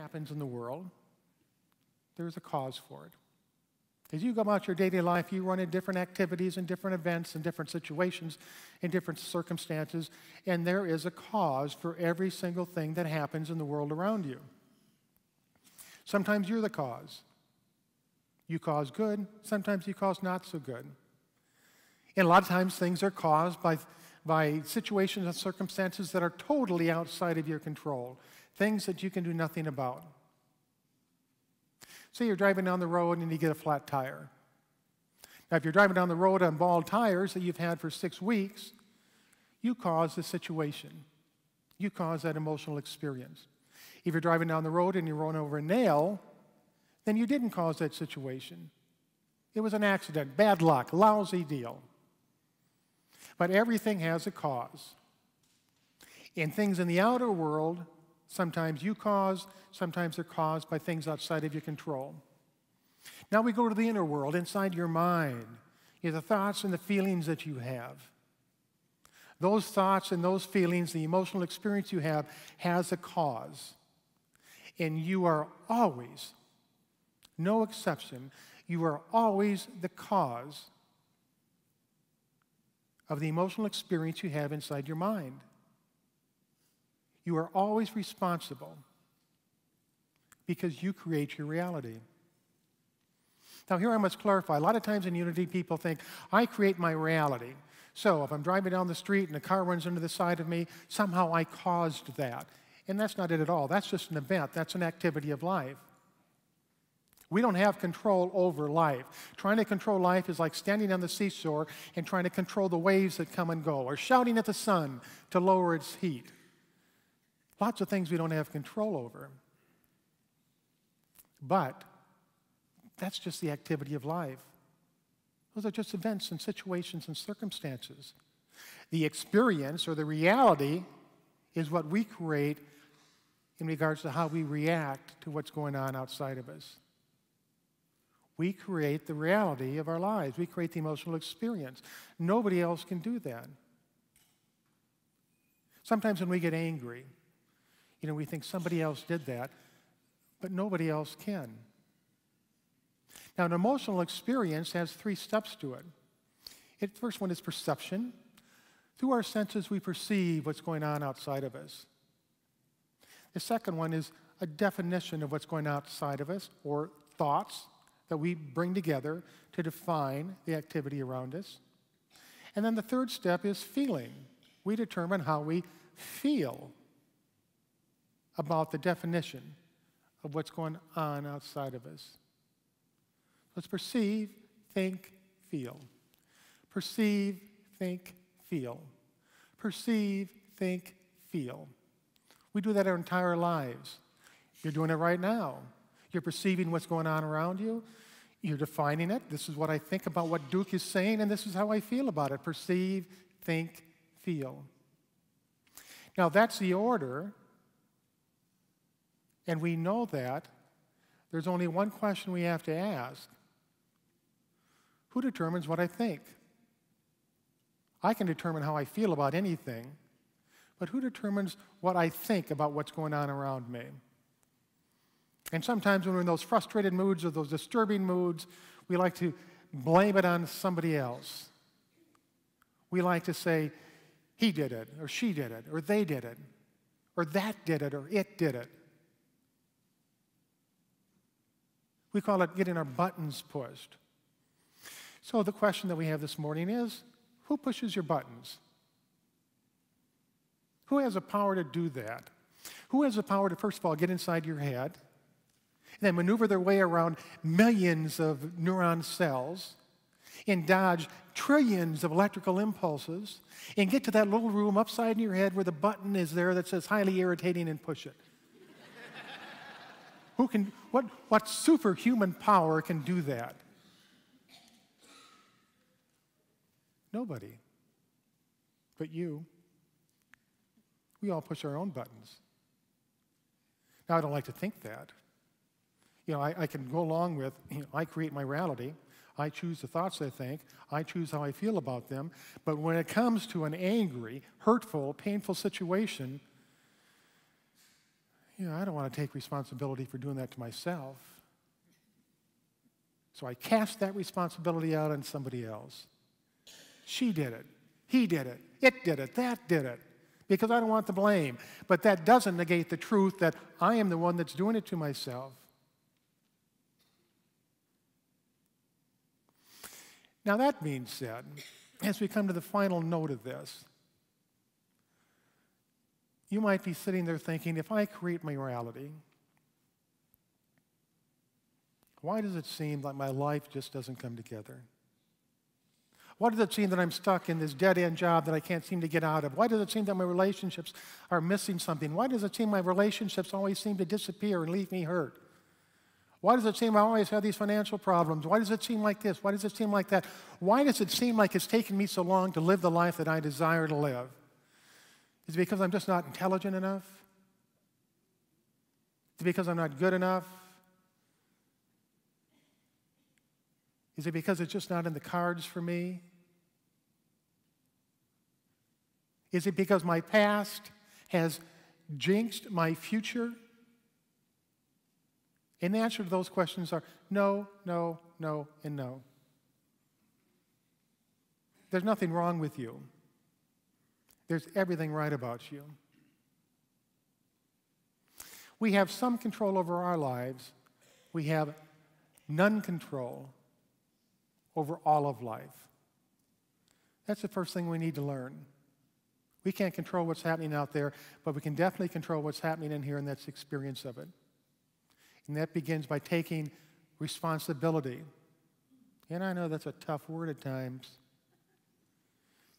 happens in the world, there's a cause for it. As you go about your daily life, you run into different activities and different events and different situations and different circumstances, and there is a cause for every single thing that happens in the world around you. Sometimes you're the cause. You cause good, sometimes you cause not so good. And a lot of times things are caused by situations and circumstances that are totally outside of your control, things that you can do nothing about. Say you're driving down the road and you get a flat tire. Now, if you're driving down the road on bald tires that you've had for 6 weeks, you caused the situation. You caused that emotional experience. If you're driving down the road and you run over a nail, then you didn't cause that situation. It was an accident, bad luck, lousy deal. But everything has a cause. And things in the outer world, sometimes you cause, sometimes they're caused by things outside of your control. Now we go to the inner world, inside your mind. The thoughts and the feelings that you have. Those thoughts and those feelings, the emotional experience you have, has a cause. And you are always, no exception, you are always the cause of the emotional experience you have inside your mind. You are always responsible because you create your reality. Now here I must clarify, a lot of times in Unity people think, I create my reality. So if I'm driving down the street and a car runs into the side of me, somehow I caused that. And that's not it at all. That's just an event. That's an activity of life. We don't have control over life. Trying to control life is like standing on the seashore and trying to control the waves that come and go, or shouting at the sun to lower its heat. Lots of things we don't have control over. But that's just the activity of life. Those are just events and situations and circumstances. The experience or the reality is what we create in regards to how we react to what's going on outside of us. We create the reality of our lives. We create the emotional experience. Nobody else can do that. Sometimes when we get angry, we think somebody else did that, but nobody else can. Now, an emotional experience has 3 steps to it. The first one is perception. Through our senses, we perceive what's going on outside of us. The second one is a definition of what's going on outside of us, or thoughts that we bring together to define the activity around us. And then the third step is feeling. We determine how we feel about the definition of what's going on outside of us. Let's perceive, think, feel. Perceive, think, feel. Perceive, think, feel. We do that our entire lives. You're doing it right now. You're perceiving what's going on around you. You're defining it. This is what I think about what Duke is saying, and this is how I feel about it. Perceive, think, feel. Now, that's the order, and we know that. There's only one question we have to ask. Who determines what I think? I can determine how I feel about anything, but who determines what I think about what's going on around me? And sometimes when we're in those frustrated moods or those disturbing moods, we like to blame it on somebody else. We like to say, he did it, or she did it, or they did it, or that did it, or it did it. We call it getting our buttons pushed. So the question that we have this morning is, who pushes your buttons? Who has the power to do that? Who has the power to, first of all, get inside your head, and then maneuver their way around millions of neuron cells, and dodge trillions of electrical impulses, and get to that little room upside in your head where the button is there that says highly irritating and push it? What superhuman power can do that? Nobody. But you. We all push our own buttons. Now, I don't like to think that. I can go along with, I create my reality. I choose the thoughts I think. I choose how I feel about them. But when it comes to an angry, hurtful, painful situation, I don't want to take responsibility for doing that to myself. So I cast that responsibility out on somebody else. She did it. He did it. It did it. That did it. Because I don't want the blame. But that doesn't negate the truth that I am the one that's doing it to myself. Now that being said, as we come to the final note of this, you might be sitting there thinking, if I create my reality, why does it seem like my life just doesn't come together? Why does it seem that I'm stuck in this dead-end job that I can't seem to get out of? Why does it seem that my relationships are missing something? Why does it seem my relationships always seem to disappear and leave me hurt? Why does it seem I always have these financial problems? Why does it seem like this? Why does it seem like that? Why does it seem like it's taken me so long to live the life that I desire to live? Is it because I'm just not intelligent enough? Is it because I'm not good enough? Is it because it's just not in the cards for me? Is it because my past has jinxed my future? And the answer to those questions are no, no, no, and no. There's nothing wrong with you. There's everything right about you. We have some control over our lives. We have none control over all of life. That's the first thing we need to learn. We can't control what's happening out there, but we can definitely control what's happening in here, and that's the experience of it. And that begins by taking responsibility. And I know that's a tough word at times.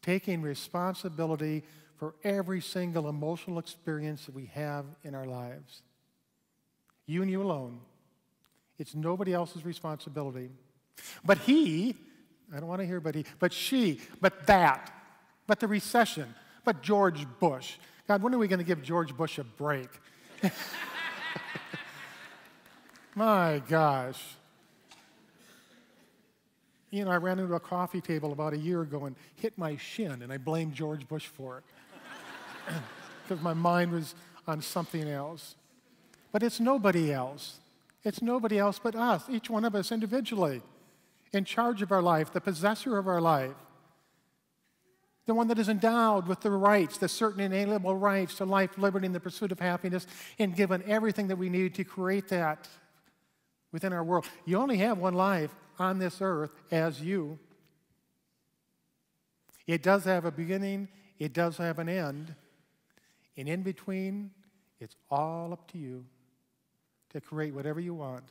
Taking responsibility for every single emotional experience that we have in our lives. You and you alone. It's nobody else's responsibility. But he, I don't want to hear but he, but she, but that, but the recession, but George Bush. God, when are we going to give George Bush a break? My gosh. I ran into a coffee table about a year ago and hit my shin, and I blamed George Bush for it because my mind was on something else. But it's nobody else. It's nobody else but us, each one of us individually, in charge of our life, the possessor of our life, the one that is endowed with the rights, the certain inalienable rights to life, liberty, and the pursuit of happiness, and given everything that we need to create that within our world. You only have one life on this earth as you. It does have a beginning, it does have an end, and in between, it's all up to you to create whatever you want.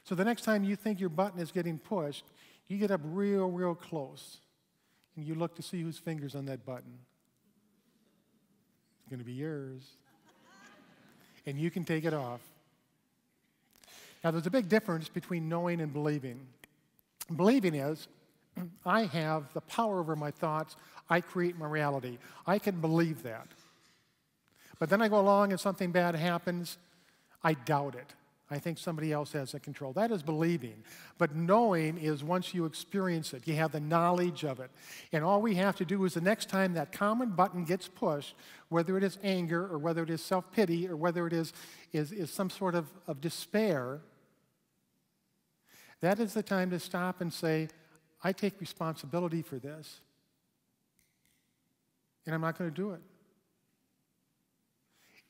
So the next time you think your button is getting pushed, you get up real, real close, and you look to see whose finger's on that button. It's going to be yours. And you can take it off. Now, there's a big difference between knowing and believing. Believing is, I have the power over my thoughts. I create my reality. I can believe that. But then I go along and something bad happens, I doubt it. I think somebody else has the control. That is believing. But knowing is once you experience it, you have the knowledge of it. And all we have to do is the next time that common button gets pushed, whether it is anger or whether it is self-pity or whether it is some sort of despair, that is the time to stop and say, I take responsibility for this, and I'm not going to do it.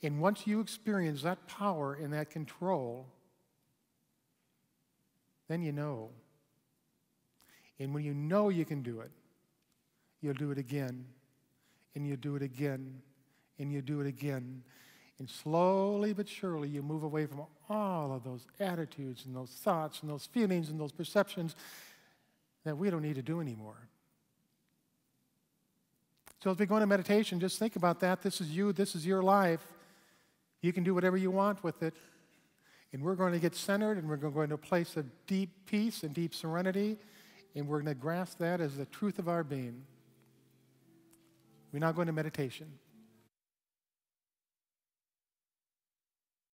And once you experience that power and that control, then you know. And when you know you can do it, you'll do it again, and you'll do it again, and you'll do it again. And slowly but surely, you move away from all of those attitudes and those thoughts and those feelings and those perceptions that we don't need to do anymore. So as we go into meditation, just think about that. This is you. This is your life. You can do whatever you want with it. And we're going to get centered, and we're going to go into a place of deep peace and deep serenity, and we're going to grasp that as the truth of our being. We now go into meditation.